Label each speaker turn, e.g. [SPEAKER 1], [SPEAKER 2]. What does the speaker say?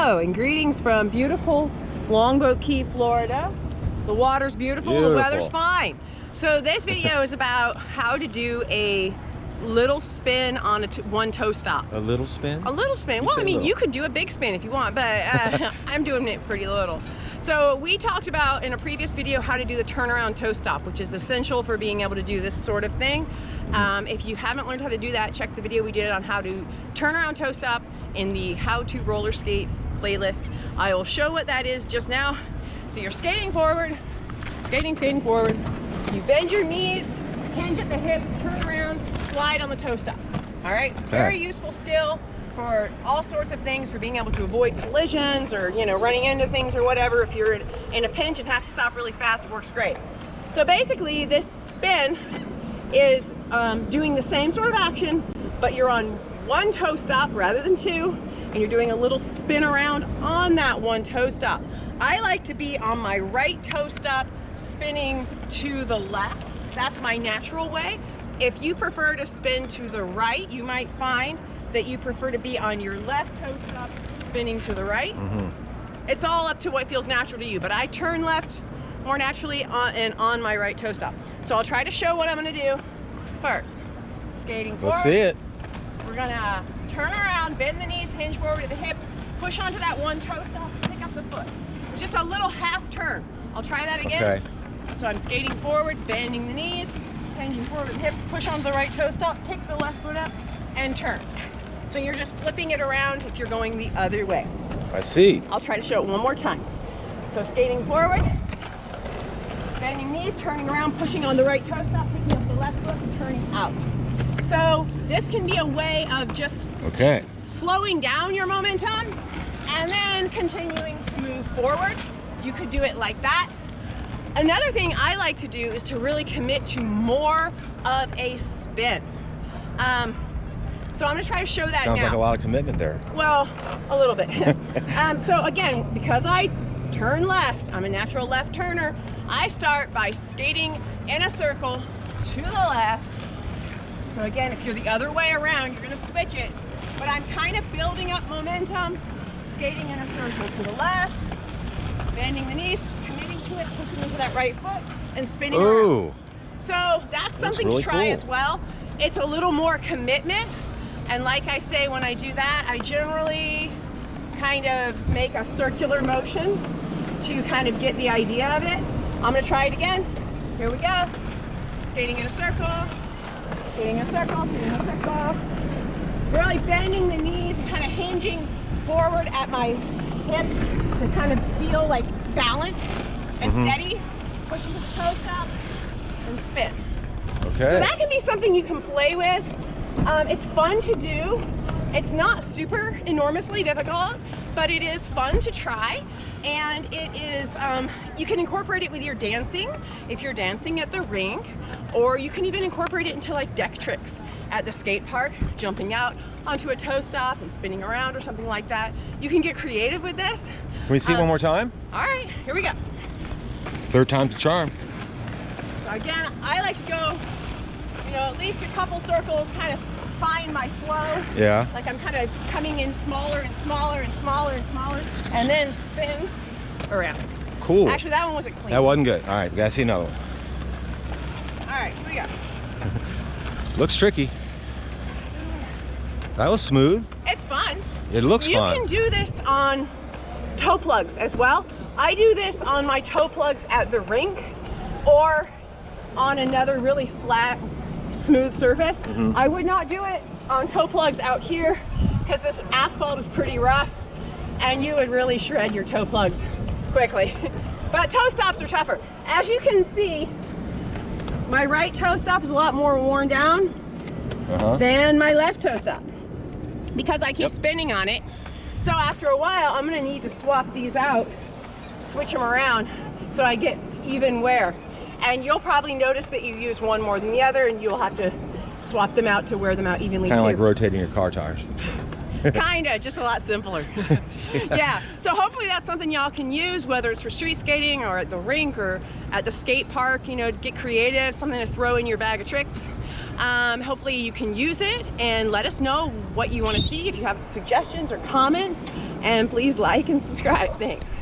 [SPEAKER 1] Hello and greetings from beautiful Longboat Key, Florida. The water's beautiful, the weather's fine. So this video is about how to do a little spin on a one toe stop. A little spin? A little spin. Well, I mean, you could do a big spin if you want, but I'm doing it pretty little. So we talked about in a previous video how to do the turnaround toe stop, which is essential for being able to do this sort of thing. If you haven't learned how to do that, check the video we did on how to turn around toe stop in the How to Roller Skate playlist. I will show what that is just now. So you're skating forward, skating forward. You bend your knees, hinge at the hips, turn around, slide on the toe stops. All right, very useful skill for all sorts of things, for being able to avoid collisions or, you know, running into things or whatever. If you're in a pinch and have to stop really fast, it works great. So basically this spin is doing the same sort of action, but you're on one toe stop rather than two, and you're doing a little spin around on that one toe stop. I like to be on my right toe stop, spinning to the left. That's my natural way. If you prefer to spin to the right, you might find that you prefer to be on your left toe stop, spinning to the right. It's all up to what feels natural to you, but I turn left more naturally on my right toe stop. So I'll try to show what I'm gonna do first. Skating forward.
[SPEAKER 2] Let's see it.
[SPEAKER 1] We're gonna turn around, bend the knees, hinge forward to the hips, push onto that one toe stop, pick up the foot. It's just a little half turn. I'll try that again.
[SPEAKER 2] Okay.
[SPEAKER 1] So I'm skating forward, bending the knees, hinging forward with the hips, push onto the right toe stop, kick the left foot up, and turn. So you're just flipping it around if you're going the other way.
[SPEAKER 2] I see.
[SPEAKER 1] I'll try to show it one more time. So skating forward, bending knees, turning around, pushing on the right toe stop, picking up the left foot, and turning out. So this can be a way of just slowing down your momentum and then continuing to move forward. You could do it like that. Another thing I like to do is to really commit to more of a spin. So I'm gonna try to show that now.
[SPEAKER 2] Sounds like a lot of commitment there.
[SPEAKER 1] Well, a little bit. So again, because I turn left, I'm a natural left turner, I start by skating in a circle to the left. So again, if you're the other way around, you're gonna switch it, but I'm kind of building up momentum, skating in a circle to the left, bending the knees, committing to it, pushing into that right foot, and spinning around. So that's something
[SPEAKER 2] really
[SPEAKER 1] to try
[SPEAKER 2] cool
[SPEAKER 1] as well. It's a little more commitment, and like I say, when I do that, I generally kind of make a circular motion to kind of get the idea of it. I'm gonna try it again. Here we go. Skating in a circle, skating in a circle, skating in a circle. Really bending the knees and kind of hinging forward at my hips to kind of feel like balanced and steady. Pushing to the toe stop and spin.
[SPEAKER 2] Okay.
[SPEAKER 1] So that can be something you can play with. It's fun to do. It's not super enormously difficult, but it is fun to try. And it is, you can incorporate it with your dancing, if you're dancing at the rink, or you can even incorporate it into like deck tricks at the skate park, jumping out onto a toe stop and spinning around or something like that. You can get creative with this.
[SPEAKER 2] Can we see it one more time?
[SPEAKER 1] All right, here we go.
[SPEAKER 2] Third time's the charm.
[SPEAKER 1] So again, I like to go, you know, at least a couple circles, kind of find my flow.
[SPEAKER 2] Yeah.
[SPEAKER 1] Like I'm kind of coming in smaller and smaller and smaller and smaller, and then spin around.
[SPEAKER 2] Cool.
[SPEAKER 1] Actually, that one wasn't clean.
[SPEAKER 2] That wasn't good. All right, we gotta see another one.
[SPEAKER 1] All right, here we go.
[SPEAKER 2] Looks tricky. That was smooth.
[SPEAKER 1] It's fun.
[SPEAKER 2] It looks fun.
[SPEAKER 1] You can do this on toe plugs as well. I do this on my toe plugs at the rink or on another really flat, smooth surface. I would not do it on toe plugs out here because this asphalt is pretty rough and you would really shred your toe plugs quickly. But toe stops are tougher. As you can see, my right toe stop is a lot more worn down than my left toe stop because I keep spinning on it. So after a while, I'm gonna need to swap these out, switch them around so I get even wear. And you'll probably notice that you use one more than the other, and you'll have to swap them out to wear them out evenly too.
[SPEAKER 2] Kind of like rotating your car tires.
[SPEAKER 1] Kinda, just a lot simpler. Yeah, so hopefully that's something y'all can use, whether it's for street skating or at the rink or at the skate park, you know, to get creative, something to throw in your bag of tricks. Hopefully you can use it and let us know what you want to see. If you have suggestions or comments, And please like and subscribe. Thanks.